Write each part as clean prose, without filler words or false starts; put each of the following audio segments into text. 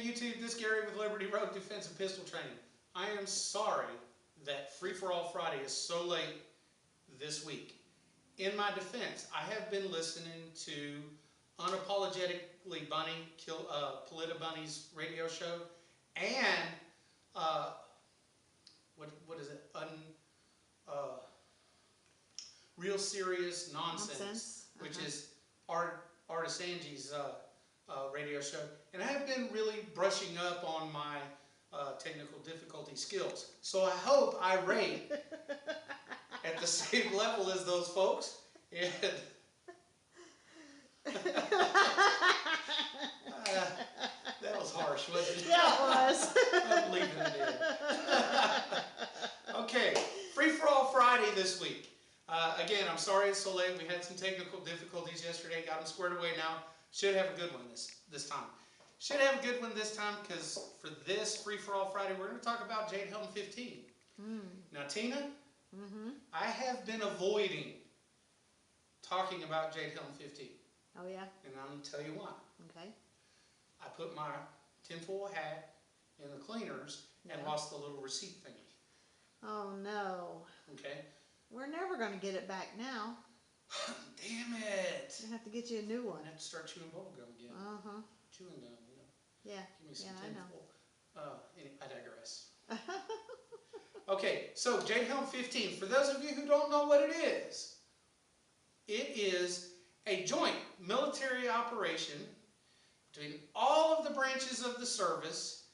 YouTube, this is Gary with Liberty Road Defense and Pistol Training. I am sorry that Free For All Friday is so late this week. In my defense, I have been listening to Unapologetically Bunny, Polita Bunny's radio show, and what is it? Real Serious Nonsense, which is Artis Angie's radio show, and I have been really brushing up on my technical difficulty skills. So I hope I rate at the same level as those folks. And that was harsh, wasn't it? Yeah, it was. I'm leaving it in. Okay, Free For All Friday this week. Again, I'm sorry it's so late. We had some technical difficulties yesterday. Got them squared away now. Should have a good one this time. Should have a good one this time because for this Free For All Friday, we're going to talk about Jade Helm 15. Now, Tina, I have been avoiding talking about Jade Helm 15. Oh, yeah? And I'm going to tell you why. Okay. I put my tinfoil hat in the cleaners and lost the little receipt thingy. Oh, no. Okay. We're never going to get it back now. Damn it. I have to get you a new one. I have to start chewing bubble gum again. Chewing gum, you know. Yeah. Give me some I know. tinfoil. I digress. Okay, so Jade Helm 15. For those of you who don't know what it is a joint military operation between all of the branches of the service,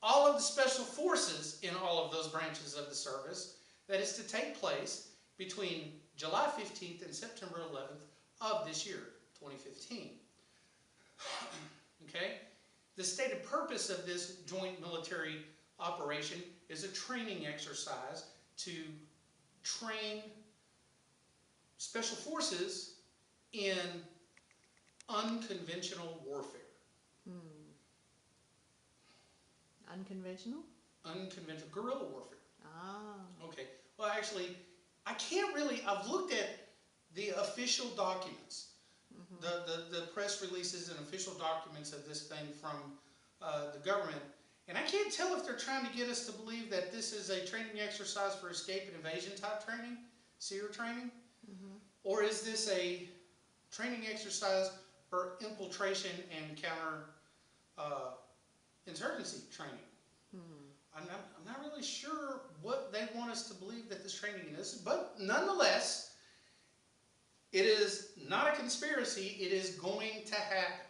all of the special forces in all of those branches of the service, that is to take place between July 15th and September 11th of this year, 2015. Okay? The stated purpose of this joint military operation is a training exercise to train special forces in unconventional warfare. Unconventional? Unconventional guerrilla warfare. Ah. Okay. Well, actually, I can't really. I've looked at the official documents, the press releases and official documents of this thing from the government, and I can't tell if they're trying to get us to believe that this is a training exercise for escape and evasion type training, SEER training, or is this a training exercise for infiltration and counter insurgency training. I'm not really sure what they want us to believe that this training is, but nonetheless, it is not a conspiracy. It is going to happen.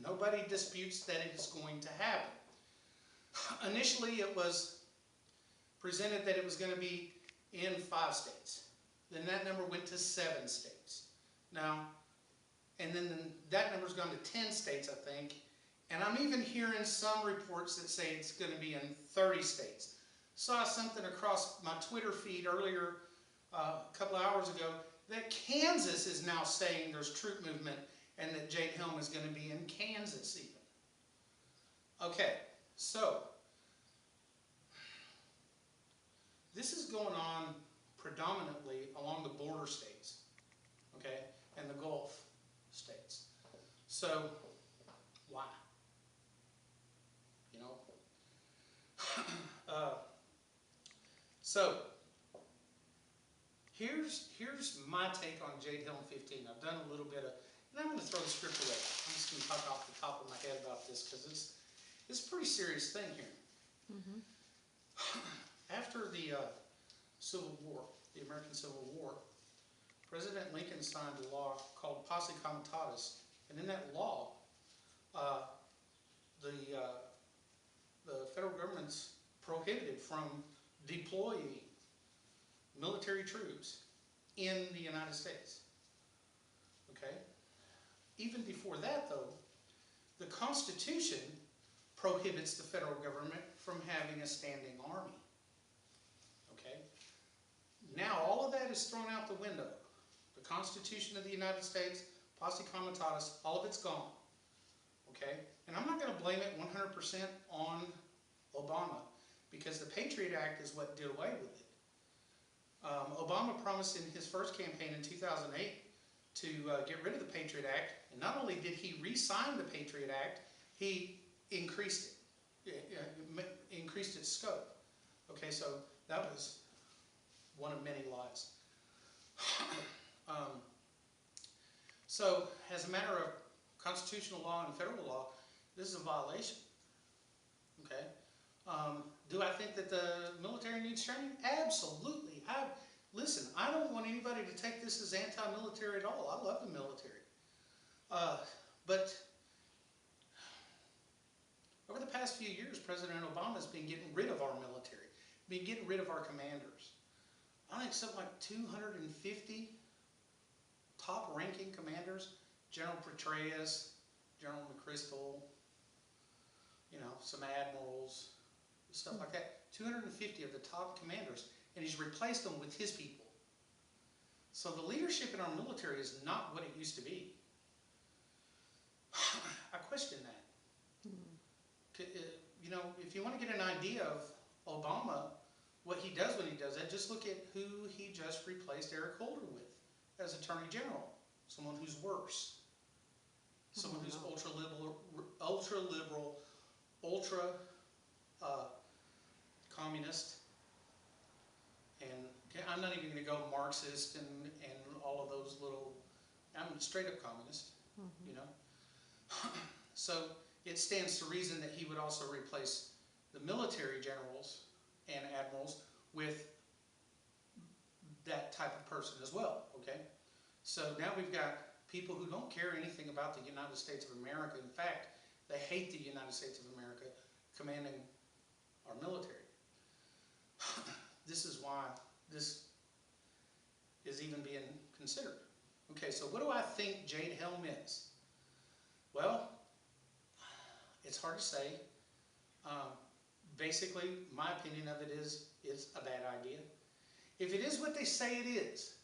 Nobody disputes that it is going to happen. Initially, it was presented that it was going to be in 5 states. Then that number went to 7 states. Now, and then that number's gone to 10 states, I think. And I'm even hearing some reports that say it's going to be in 30 states. Saw something across my Twitter feed earlier, a couple of hours ago, that Kansas is now saying there's troop movement and that Jade Helm is going to be in Kansas even. Okay, so this is going on predominantly along the border states, okay, and the Gulf states. So, why? You know? So, here's my take on Jade Helm 15. I've done a little bit of, and I'm going to throw the script away. I'm just going to talk off the top of my head about this because it's a pretty serious thing here. After the Civil War, the American Civil War, President Lincoln signed a law called Posse Comitatus, and in that law, the federal government's prohibited from deploying military troops in the United States. Okay? Even before that, though, the Constitution prohibits the federal government from having a standing army. Okay? Now, all of that is thrown out the window. The Constitution of the United States, Posse Comitatus, all of it's gone. Okay? And I'm not going to blame it 100% on Obama, because the Patriot Act is what did away with it. Obama promised in his first campaign in 2008 to get rid of the Patriot Act, and not only did he re-sign the Patriot Act, he increased increased its scope. Okay, so that was one of many lies. So, as a matter of constitutional law and federal law, this is a violation. Okay. Do I think that the military needs training? Absolutely. Listen, I don't want anybody to take this as anti-military at all. I love the military. But over the past few years, President Obama's been getting rid of our military, been getting rid of our commanders. I think something like 250 top-ranking commanders, General Petraeus, General McChrystal, you know, some admirals, stuff like that. 250 of the top commanders, and he's replaced them with his people. So the leadership in our military is not what it used to be. I question that. You know, if you want to get an idea of Obama, what he does when he does that, just look at who he just replaced Eric Holder with as Attorney General. Someone who's worse. Someone who's ultra-liberal, communist. And I'm not even going to go Marxist and all of those little, I'm straight up communist, you know. So it stands to reason that he would also replace the military generals and admirals with that type of person as well, okay? So now we've got people who don't care anything about the United States of America. In fact, they hate the United States of America commanding our military. This is why this is even being considered. Okay, so what do I think Jade Helm is? Well, it's hard to say. Basically, my opinion of it is it's a bad idea. If it is what they say it is,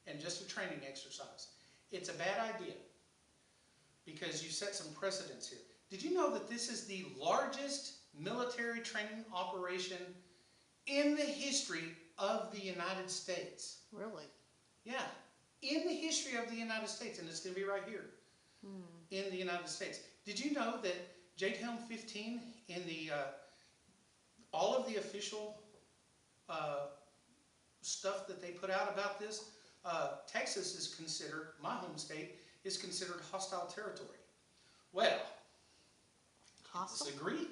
and just a training exercise, it's a bad idea because you set some precedents here. Did you know that this is the largest military training operation in the history of the United States? Really? Yeah, in the history of the United States, and it's going to be right here in the United States. Did you know that Jade Helm 15 in the all of the official stuff that they put out about this, Texas is considered, my home state, is considered hostile territory. Well, Hostile? disagree.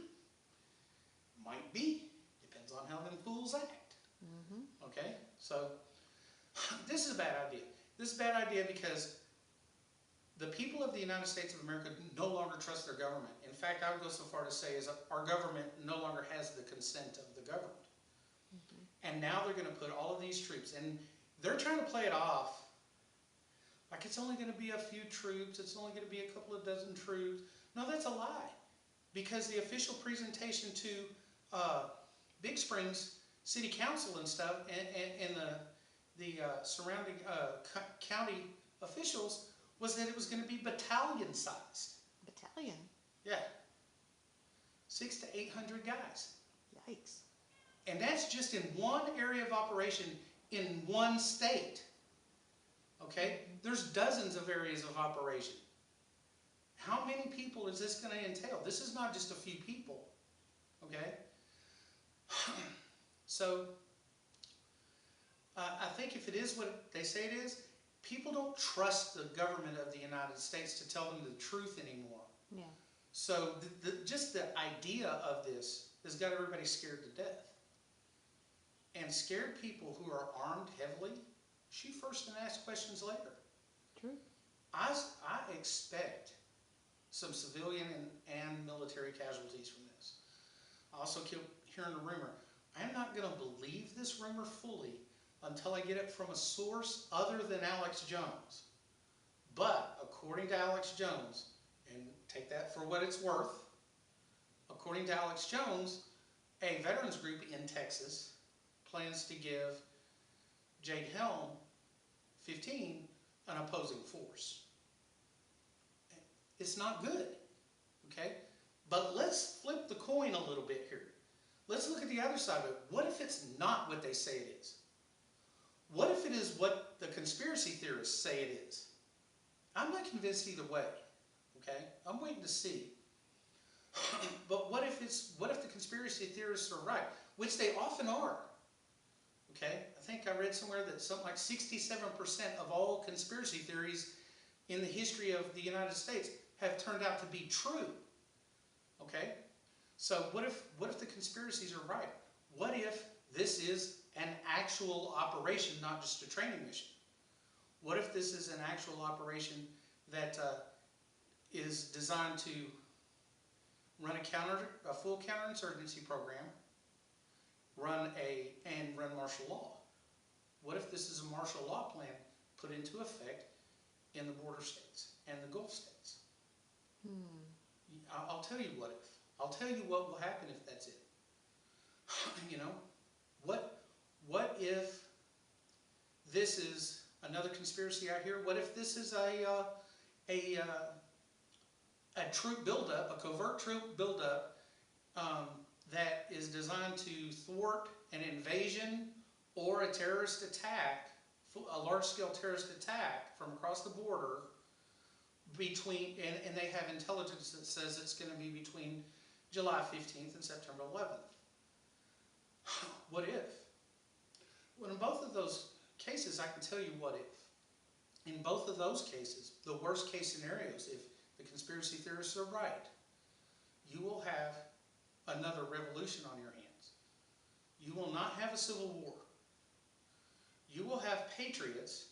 Might be. Depends on how them fools act. Okay? So, this is a bad idea. This is a bad idea because the people of the United States of America no longer trust their government. In fact, I would go so far to say is our government no longer has the consent of the governed. And now they're going to put all of these troops, and they're trying to play it off like it's only going to be a few troops, it's only going to be a couple of dozen troops. No, that's a lie. Because the official presentation to Big Springs City Council and stuff, and the surrounding county officials, was that it was going to be battalion sized. Battalion? Yeah. 600 to 800 guys. Yikes. And that's just in one area of operation in one state. Okay? There's dozens of areas of operation. How many people is this going to entail? This is not just a few people. Okay? So, I think if it is what they say it is, people don't trust the government of the United States to tell them the truth anymore. Yeah. So, just the idea of this has got everybody scared to death. And scared people who are armed heavily, shoot first and ask questions later. True. I expect some civilian and military casualties from this. I also keep hearing a rumor. I'm not going to believe this rumor fully until I get it from a source other than Alex Jones. But according to Alex Jones, and take that for what it's worth, according to Alex Jones, a veterans group in Texas plans to give Jade Helm 15 an opposing force. It's not good, okay? But let's flip the coin a little bit here. Let's look at the other side of it. What if it's not what they say it is? What if it is what the conspiracy theorists say it is? I'm not convinced either way, okay? I'm waiting to see. But what if the conspiracy theorists are right, which they often are? Okay, I think I read somewhere that something like 67% of all conspiracy theories in the history of the United States have turned out to be true. Okay, so what if the conspiracies are right? What if this is an actual operation, not just a training mission? What if this is an actual operation that is designed to run a full counterinsurgency program, run martial law? What if this is a martial law plan put into effect in the border states and the Gulf states? I'll tell you what if. I'll tell you what will happen if that's it. You know, what if this is another conspiracy out here? What if this is a troop buildup, a covert troop buildup that is designed to thwart an invasion or a terrorist attack, a large-scale terrorist attack from across the border and they have intelligence that says it's going to be between July 15th and September 11th. What if? Well, in both of those cases, I can tell you what if. In both of those cases, the worst case scenarios, if the conspiracy theorists are right, you will have another revolution on your hands. You will not have a civil war. You will have patriots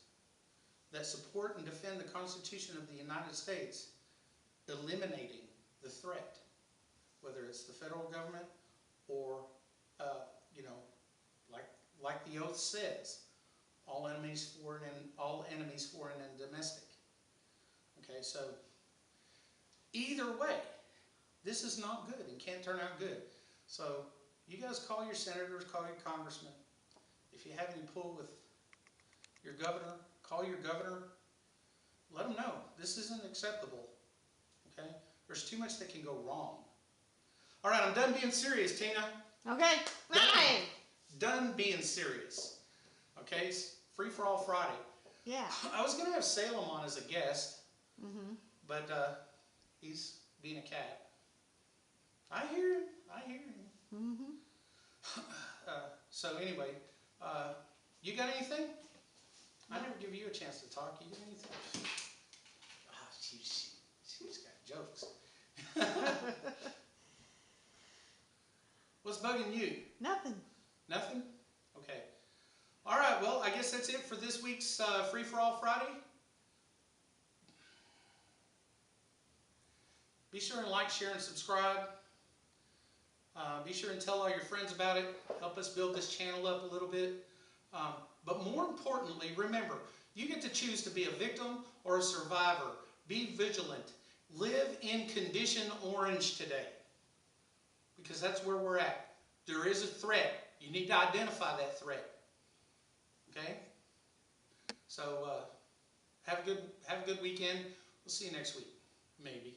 that support and defend the Constitution of the United States, eliminating the threat, whether it's the federal government or, like the oath says, all enemies foreign and domestic. Okay, so either way, this is not good and can't turn out good. So you guys call your senators, call your congressmen. If you have any pull with your governor, call your governor. Let them know this isn't acceptable. Okay, there's too much that can go wrong. All right, I'm done being serious, Tina. Okay. Bye. Done being serious. Okay, Free for All Friday. Yeah. I was going to have Salem on as a guest, but he's being a cat. I hear him. So anyway, you got anything? I never give you a chance to talk. You got anything? Oh, she's got jokes. What's bugging you? Nothing. Nothing? Okay. All right, well, I guess that's it for this week's Free for All Friday. Be sure and like, share, and subscribe. Be sure and tell all your friends about it. Help us build this channel up a little bit. But more importantly, remember, you get to choose to be a victim or a survivor. Be vigilant. Live in condition orange today. Because that's where we're at. There is a threat. You need to identify that threat. Okay? So have a good weekend. We'll see you next week. Maybe.